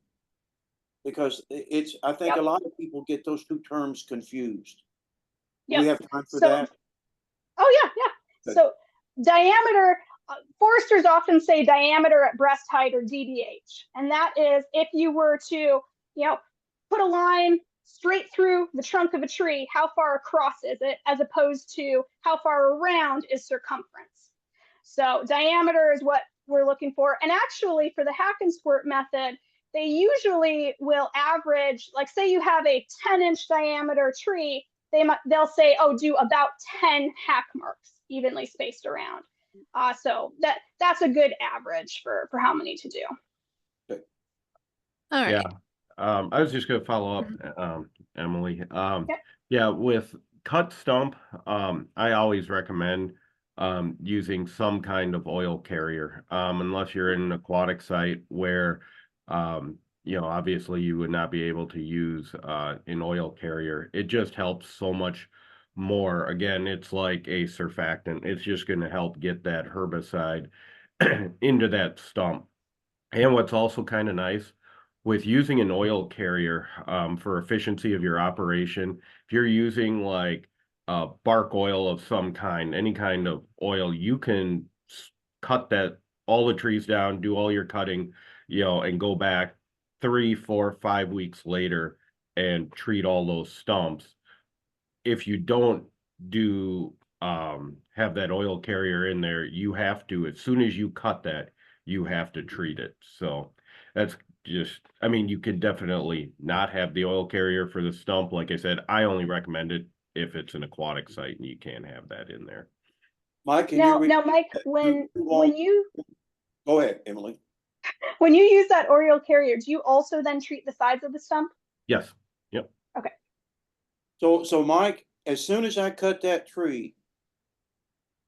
because I think a lot of people get those two terms confused. Do we have time for that? Oh, yeah. Good. So diameter, foresters often say diameter at breast height or DBH. And that is if you were to, put a line straight through the trunk of a tree, how far across is it, as opposed to how far around is circumference. So diameter is what we're looking for. And actually for the hack and squirt method, they usually will average, like say you have a 10-inch diameter tree, they'll say, oh, do about 10 hack marks evenly spaced around. So that's a good average for how many to do. All right. Yeah. I was just going to follow up, Emily. Yeah, with cut stump, I always recommend using some kind of oil carrier, unless you're in an aquatic site where, obviously you would not be able to use an oil carrier. It just helps so much more. Again, it's like a surfactant. It's just going to help get that herbicide into that stump. And what's also kind of nice with using an oil carrier for efficiency of your operation, if you're using like bark oil of some kind, any kind of oil, you can cut all the trees down, do all your cutting, and go back 3, 4, 5 weeks later and treat all those stumps. If you don't have that oil carrier in there, you have to, as soon as you cut that, you have to treat it. So that's you could definitely not have the oil carrier for the stump. Like I said, I only recommend it if it's an aquatic site and you can't have that in there. Mike, Now, Mike, when you go ahead, Emily. When you use that oil carrier, do you also then treat the sides of the stump? Yes. Yep. Okay. So Mike, as soon as I cut that tree,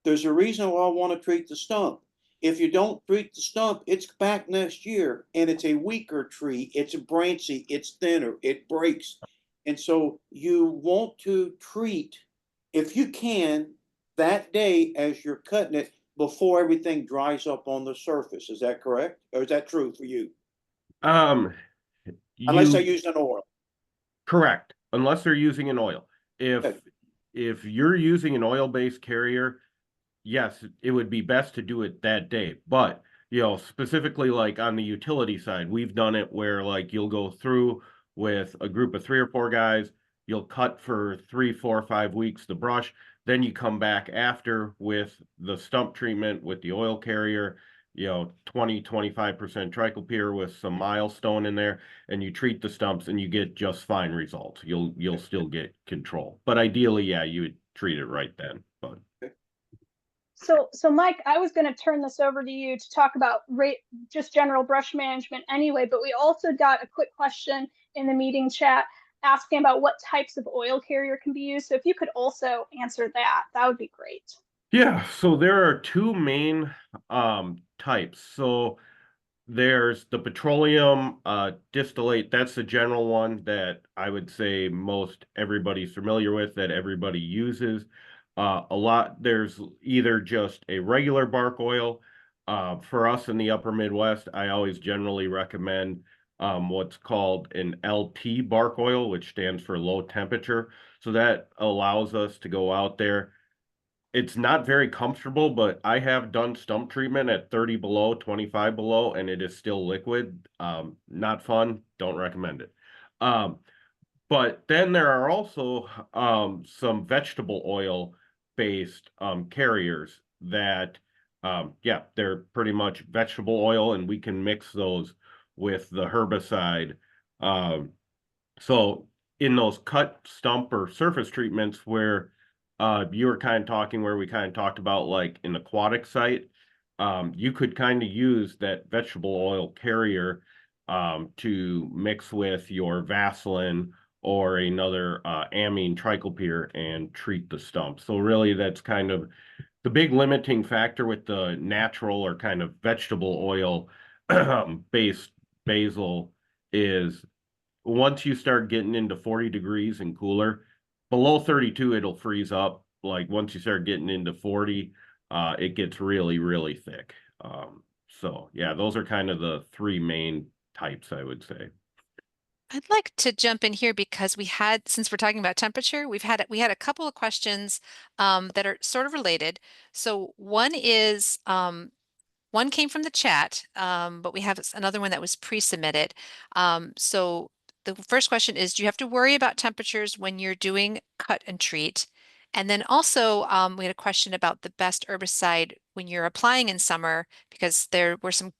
there's a reason why I want to treat the stump. If you don't treat the stump, it's back next year and it's a weaker tree. It's branchy, it's thinner, it breaks. And so you want to treat, if you can, that day as you're cutting it before everything dries up on the surface. Is that correct? Or is that true for you? Um, Unless they you use an oil. correct, unless they're using an oil. Okay. If you're using an oil-based carrier, yes, it would be best to do it that day. But, you know, specifically like on the utility side, we've done it where like you'll go through with a group of 3 or 4 guys, you'll cut for 3, 4, 5 weeks the brush, then you come back after with the stump treatment with the oil carrier, you know, 20-25% triclopyr with some milestone in there, and you treat the stumps and you get just fine results. You'll still get control. But ideally, yeah, you would treat it right then. But So Mike, I was going to turn this over to you to talk about just general brush management anyway, but we also got a quick question in the meeting chat asking about what types of oil carrier can be used. So if you could also answer that, that would be great. yeah, so there are 2 main types. So there's the petroleum distillate. That's the general one that I would say most everybody's familiar with, that everybody uses. There's either just a regular bark oil. For us in the upper Midwest, I always generally recommend what's called an LT bark oil, which stands for low temperature. So that allows us to go out there. It's not very comfortable, but I have done stump treatment at 30 below, 25 below, and it is still liquid. Not fun. Don't recommend it. But then there are also some vegetable oil based carriers that, yeah, they're pretty much vegetable oil, and we can mix those with the herbicide. So in those cut, stump, or surface treatments where you were kind of talking, where we kind of talked about like an aquatic site, you could kind of use that vegetable oil carrier to mix with your Vaseline or another amine triclopyr and treat the stump. So really that's kind of the big limiting factor with the natural or kind of vegetable oil based basil is once you start getting into 40 degrees and cooler, below 32, it'll freeze up. Like once you start getting into 40, it gets really, really thick. So yeah, those are kind of the 3 main types, I would say. I'd like to jump in here because since we're talking about temperature, we had a couple of questions that are sort of related. So one is one came from the chat, but we have another one that was pre-submitted. So the first question is, do you have to worry about temperatures when you're doing cut and treat? And then also we had a question about the best herbicide when you're applying in summer, because there were some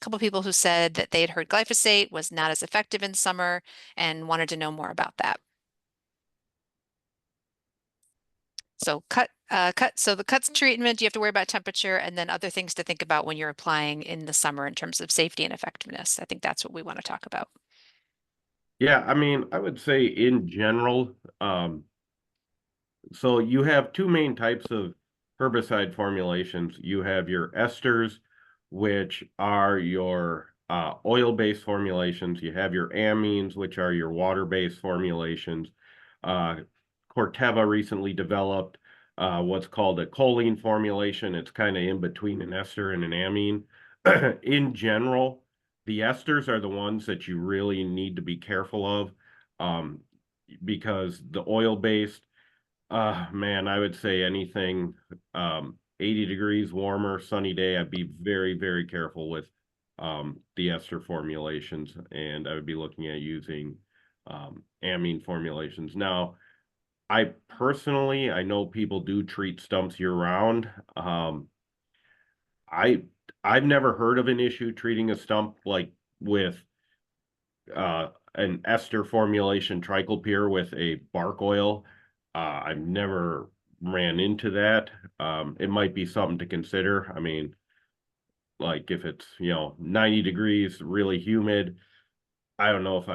couple of people who said that they had heard glyphosate was not as effective in summer and wanted to know more about that. So so the cuts treatment, you have to worry about temperature, and then other things to think about when you're applying in the summer in terms of safety and effectiveness. I think that's what we want to talk about. Yeah, I mean, I would say in general, so you have 2 main types of herbicide formulations. You have your esters, which are your oil-based formulations. You have your amines, which are your water-based formulations. Corteva recently developed what's called a choline formulation. It's kind of in between an ester and an amine. In general, the esters are the ones that you really need to be careful of because the oil-based, man, I would say anything 80 degrees warmer, sunny day, I'd be very, very careful with the ester formulations, and I would be looking at using amine formulations. Now, I know people do treat stumps year round. I've never heard of an issue treating a stump like with an ester formulation triclopyr with a bark oil. I've never ran into that. It might be something to consider. I mean, like if it's, 90 degrees, really humid, I don't know if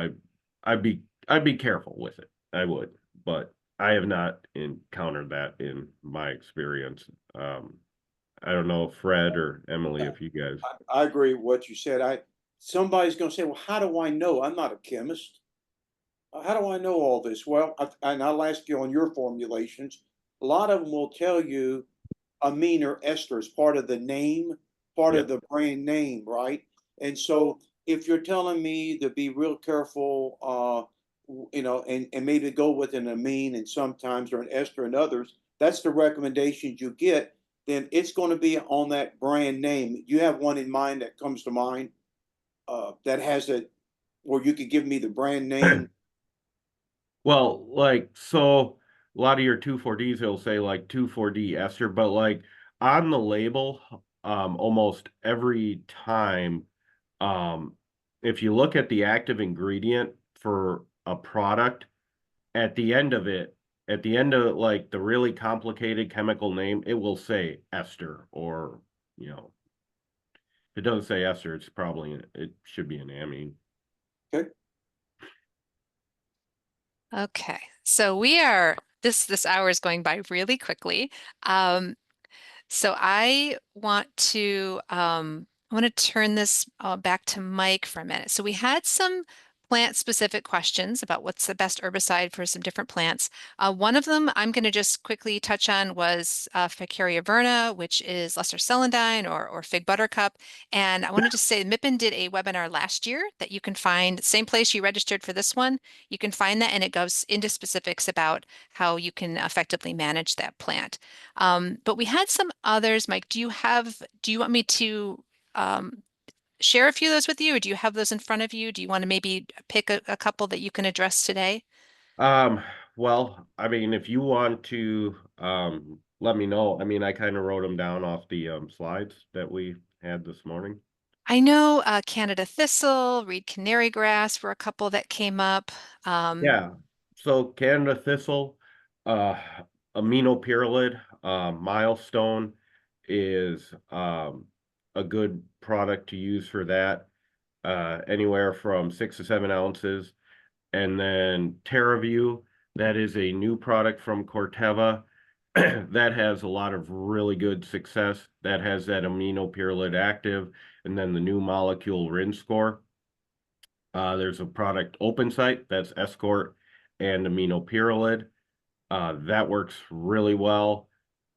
I'd be careful with it. I would. but I have not encountered that in my experience. I don't know, Fred or Emily, if you guys. I agree with what you said. Somebody's gonna say, well, how do I know? I'm not a chemist. How do I know all this? Well, and I'll ask you on your formulations. A lot of them will tell you amine or ester is part of the name, part of Yep. the brand name, right? And so if you're telling me to be real careful, and maybe go with an amine and sometimes or an ester and others, that's the recommendations you get, then it's going to be on that brand name. You have one in mind that comes to mind that has it, where you could give me the brand name. Well, like, so a lot of your 2,4-Ds, it'll say like 2,4-D ester, but like on the label, almost every time, if you look at the active ingredient for a product, at the end of it, at the end of like the really complicated chemical name, it will say ester, or, you know, if it doesn't say ester, it's probably, it should be an amine. Okay. Okay, so this hour is going by really quickly. So I want to turn this back to Mike for a minute. So we had some plant-specific questions about what's the best herbicide for some different plants. One of them I'm going to just quickly touch on was Ficaria verna, which is lesser celandine or fig buttercup. And I wanted to say MIPN did a webinar last year that you can find, same place you registered for this one. You can find that, and it goes into specifics about how you can effectively manage that plant. But we had some others. Mike, do you want me to share a few of those with you, or do you have those in front of you? Do you want to maybe pick a couple that you can address today? Well, I mean, if you want to, let me know. I mean, I kind of wrote them down off the slides that we had this morning. I know Canada thistle, reed canary grass were a couple that came up. Yeah. So Canada thistle, uh, aminopyrrolid, Milestone is a good product to use for that. Anywhere from 6 to 7 ounces. And then TerraView, that is a new product from Corteva that has a lot of really good success. That has that aminopyrrolid active, and then the new molecule Rinskor. There's a product OpenSite that's Escort and aminopyrrolid. That works really well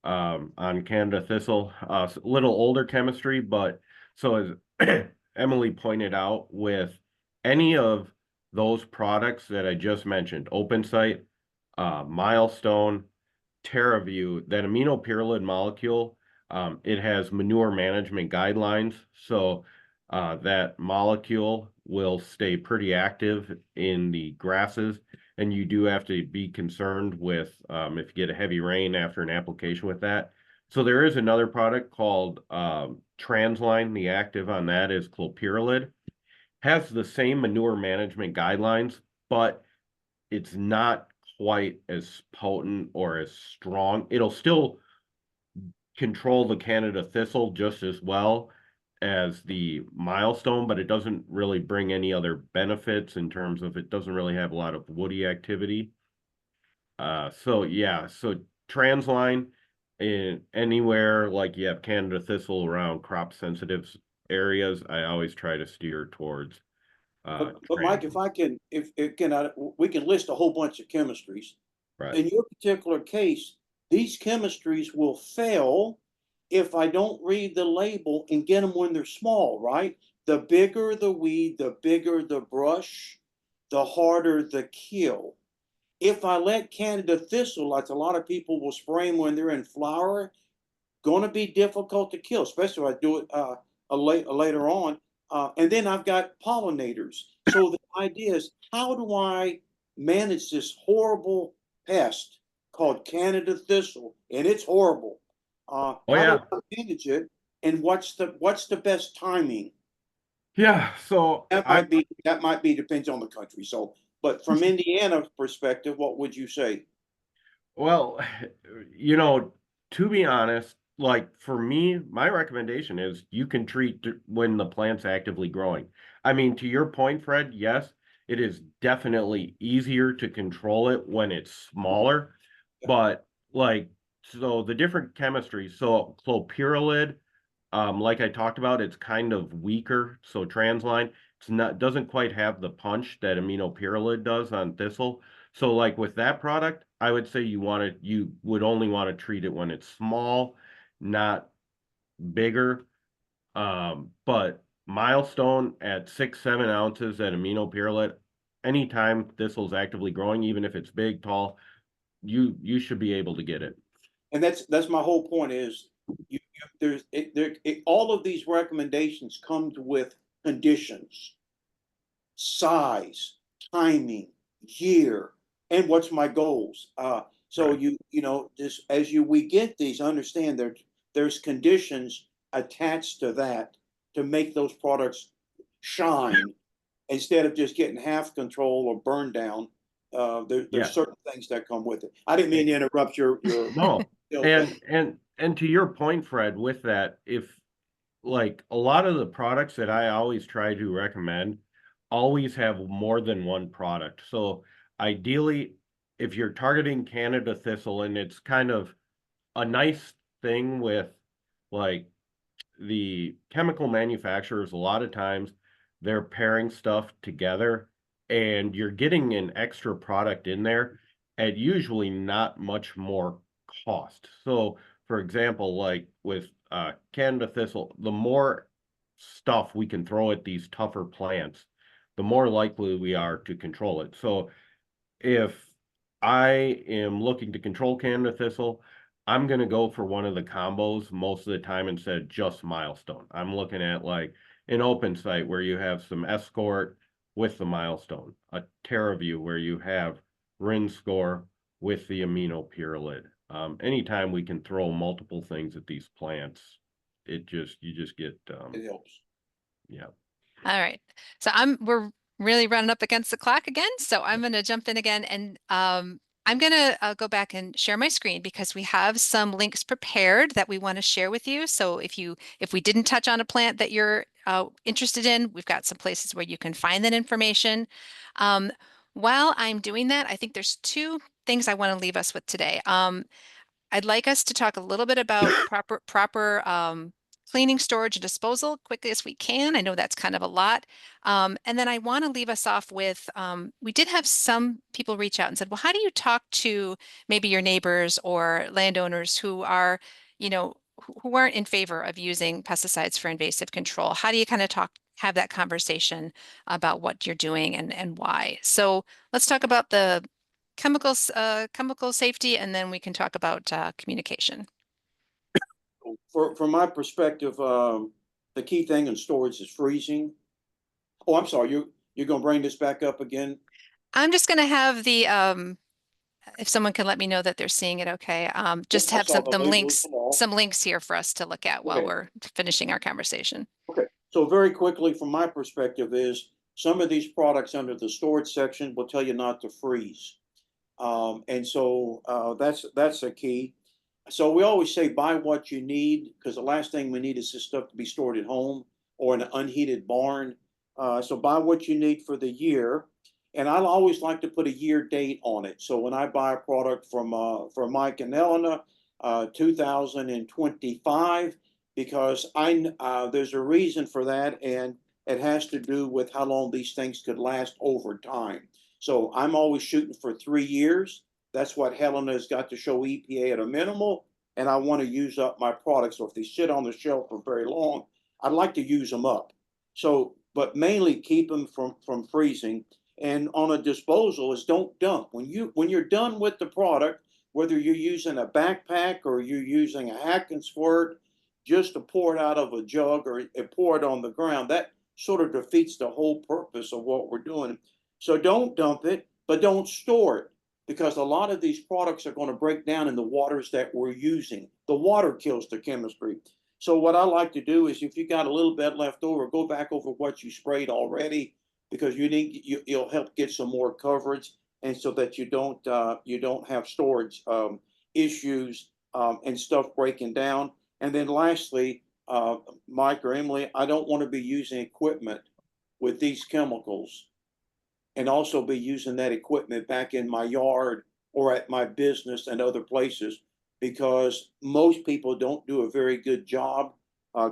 on Canada thistle. A little older chemistry, but so as Emily pointed out, with any of those products that I just mentioned, OpenSite, Milestone, TerraView, that aminopyrrolid molecule, it has manure management guidelines. So that molecule will stay pretty active in the grasses. And you do have to be concerned with if you get a heavy rain after an application with that. So there is another product called Transline. The active on that is clopyrrolid. Has the same manure management guidelines, but it's not quite as potent or as strong. It'll still control the Canada thistle just as well as the Milestone, but it doesn't really bring any other benefits in terms of, it doesn't really have a lot of woody activity. So yeah, so Transline in anywhere like you have Canada thistle around crop sensitive areas, I always try to steer towards But Mike, if I can, if it can, we can list a whole bunch of chemistries. right. In your particular case, these chemistries will fail if I don't read the label and get them when they're small, right? The bigger the weed, the bigger the brush, the harder the kill. If I let Canada thistle, like a lot of people will spray them when they're in flower, going to be difficult to kill, especially if I do it later on. And then I've got pollinators. So the idea is, how do I manage this horrible pest called Canada thistle? And it's horrible. Oh How yeah. do I manage it? And what's the best timing? Yeah, so That might be depends on the country. So, but from Indiana perspective, what would you say? well, you know, to be honest, like for me, my recommendation is you can treat when the plant's actively growing. I mean, to your point, Fred, yes, It is definitely easier to control it when it's smaller, but like, so the different chemistries, so clopyralid, like I talked about, it's kind of weaker. So Transline, it's not, doesn't quite have the punch that aminopyralid does on thistle. So like with that product, I would say you would only want to treat it when it's small, not bigger. But Milestone at 6-7 ounces at aminopyralid, anytime thistle's actively growing, even if it's big, tall, you should be able to get it. And that's my whole point is all of these recommendations come with conditions, size, timing, year, and what's my goals. So Right. you know, just as we get these, understand there's conditions attached to that to make those products shine instead of just getting half control or burn down. There's Yeah. certain things that come with it. I didn't mean to interrupt your No. but And to your point, Fred, with that, if like a lot of the products that I always try to recommend always have more than one product. So ideally, if you're targeting Canada thistle, and it's kind of a nice thing with like the chemical manufacturers, a lot of times they're pairing stuff together and you're getting an extra product in there at usually not much more cost. So for example, like with Canada thistle, the more stuff we can throw at these tougher plants, the more likely we are to control it. So if I am looking to control Canada thistle, I'm going to go for one of the combos most of the time instead of just Milestone. I'm looking at like an open site where you have some Escort with the Milestone, a TerraView where you have Rinskor with the aminopyralid. Anytime we can throw multiple things at these plants, you just get, it helps. yeah. All right. So we're really running up against the clock again. So I'm going to jump in again and I'm going to go back and share my screen because we have some links prepared that we want to share with you. So if we didn't touch on a plant that you're interested in, we've got some places where you can find that information. While I'm doing that, I think there's two things I want to leave us with today. I'd like us to talk a little bit about proper cleaning, storage, and disposal quickly as we can. I know that's kind of a lot. And then I want to leave us off with, we did have some people reach out and said, well, how do you talk to maybe your neighbors or landowners who are, you know, who aren't in favor of using pesticides for invasive control? How do you kind of have that conversation about what you're doing and why? So let's talk about the chemical safety, and then we can talk about communication. From my perspective, the key thing in storage is freezing. Oh, I'm sorry, you're gonna bring this back up again? I'm just going to have the, if someone can let me know that they're seeing it okay, just I have saw the labels some links here for us to look at while Okay. we're finishing our conversation. Okay, so very quickly, from my perspective, is some of these products under the storage section will tell you not to freeze. And so that's a key. So we always say buy what you need because the last thing we need is this stuff to be stored at home or in an unheated barn. So buy what you need for the year. And I'll always like to put a year date on it. So when I buy a product from Mike and Elena, 2025, because there's a reason for that, and it has to do with how long these things could last over time. So I'm always shooting for 3 years. That's what Helena has got to show EPA at a minimal, and I want to use up my products. So if they sit on the shelf for very long, I'd like to use them up. So, but mainly keep them from freezing. And on a disposal is don't dump. When you're done with the product, whether you're using a backpack or you're using a hack and squirt, just to pour it out of a jug or pour it on the ground, that sort of defeats the whole purpose of what we're doing. So don't dump it, but don't store it because a lot of these products are going to break down in the waters that we're using. The water kills the chemistry. So what I like to do is if you got a little bit left over, go back over what you sprayed already because you'll help get some more coverage and so that you don't have storage issues and stuff breaking down. And then lastly, Mike or Emily, I don't want to be using equipment with these chemicals and also be using that equipment back in my yard or at my business and other places, because most people don't do a very good job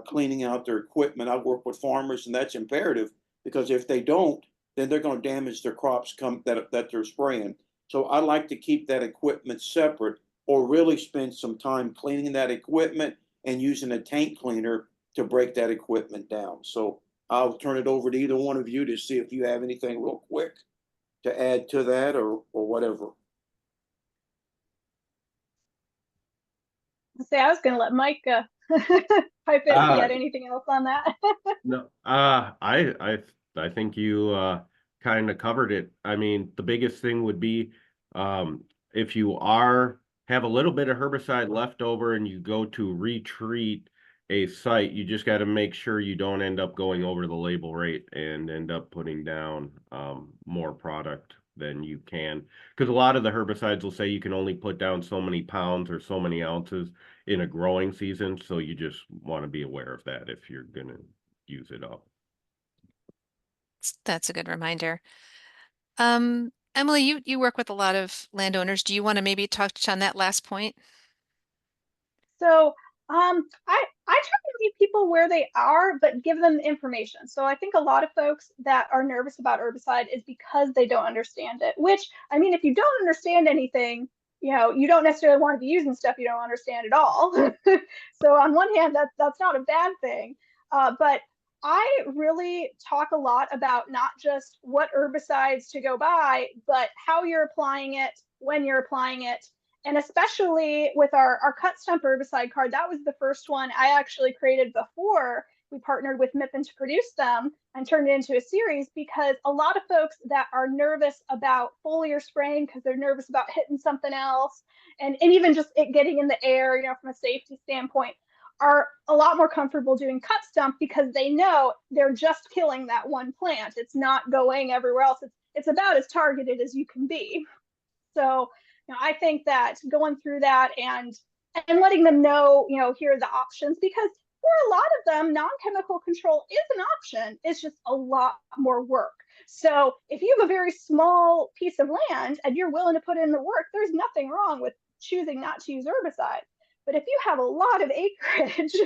cleaning out their equipment. I work with farmers, and that's imperative, because if they don't, then they're going to damage their crops that they're spraying. So I like to keep that equipment separate, or really spend some time cleaning that equipment and using a tank cleaner to break that equipment down. So I'll turn it over to either one of you to see if you have anything real quick to add to that, or whatever. Say, I was going to let Mike pipe in if he had anything else on that. No, I think you kind of covered it. I mean, the biggest thing would be if you have a little bit of herbicide left over and you go to retreat a site, you just got to make sure you don't end up going over the label rate and end up putting down more product than you can. Because a lot of the herbicides will say you can only put down so many pounds or so many ounces in a growing season. So you just want to be aware of that if you're going to use it up. That's a good reminder. Emily, you work with a lot of landowners. Do you want to maybe touch on that last point? So I try to meet people where they are, but give them information. So I think a lot of folks that are nervous about herbicide is because they don't understand it, which, I mean, if you don't understand anything, you don't necessarily want to be using stuff you don't understand at all. So on one hand, that's not a bad thing. But I really talk a lot about not just what herbicides to go buy, but how you're applying it, when you're applying it, and especially with our cut stump herbicide card. That was the first one I actually created before we partnered with Mippen to produce them and turned it into a series, because a lot of folks that are nervous about foliar spraying because they're nervous about hitting something else, and even just it getting in the air, from a safety standpoint, are a lot more comfortable doing cut stump because they know they're just killing that one plant. It's not going everywhere else. It's about as targeted as you can be. So I think that going through that and letting them know, here are the options, because for a lot of them, non-chemical control is an option. It's just a lot more work. So if you have a very small piece of land and you're willing to put in the work, there's nothing wrong with choosing not to use herbicide. But if you have a lot of acreage,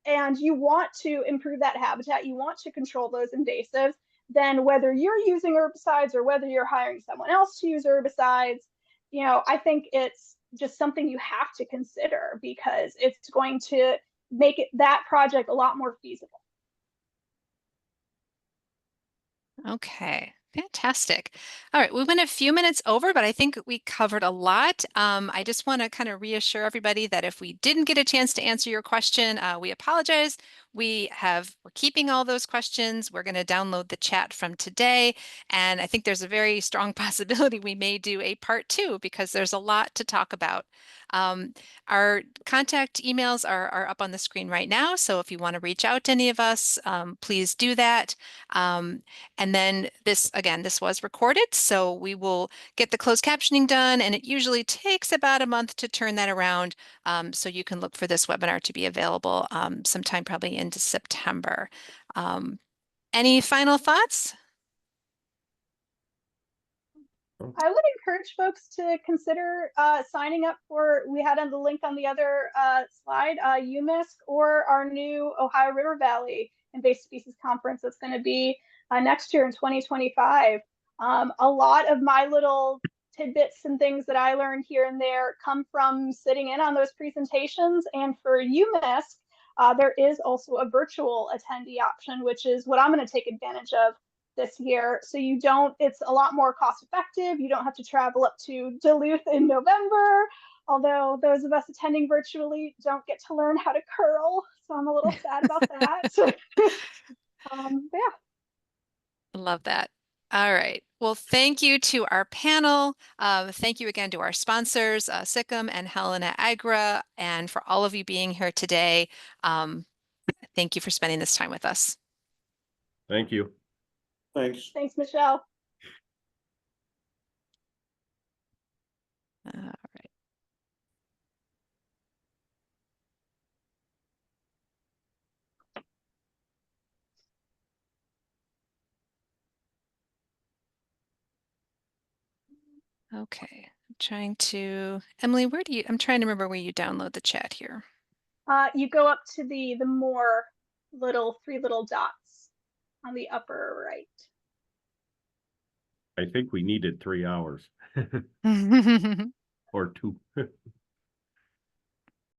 and you want to improve that habitat, you want to control those invasives, then whether you're using herbicides or whether you're hiring someone else to use herbicides, I think it's just something you have to consider, because it's going to make that project a lot more feasible. Okay, fantastic. All right, we went a few minutes over, but I think we covered a lot. I just want to kind of reassure everybody that if we didn't get a chance to answer your question, we apologize. We're keeping all those questions. We're going to download the chat from today. And I think there's a very strong possibility we may do a part 2, because there's a lot to talk about. Our contact emails are up on the screen right now. So if you want to reach out to any of us, please do that. And then this was recorded, so we will get the closed captioning done, and it usually takes about a month to turn that around. So you can look for this webinar to be available sometime probably into September. Any final thoughts? I would encourage folks to consider signing up for, we had on the link on the other slide, UMISC, or our new Ohio River Valley Invasive Species Conference that's going to be next year in 2025. A lot of my little tidbits and things that I learned here and there come from sitting in on those presentations. And for UMISC, there is also a virtual attendee option, which is what I'm going to take advantage of this year. So it's a lot more cost effective. You don't have to travel up to Duluth in November, although those of us attending virtually don't get to learn how to curl. So I'm a little sad about that. Yeah. Love that. All right. Well, thank you to our panel. Thank you again to our sponsors, SICM and Helena Agra, and for all of you being here today. Thank you for spending this time with us. Thank you. Thanks. Thanks, Michelle. Okay, I'm trying to, Emily, I'm trying to remember where you download the chat here. You go up to the more three little dots on the upper right. I think we needed 3 hours or two.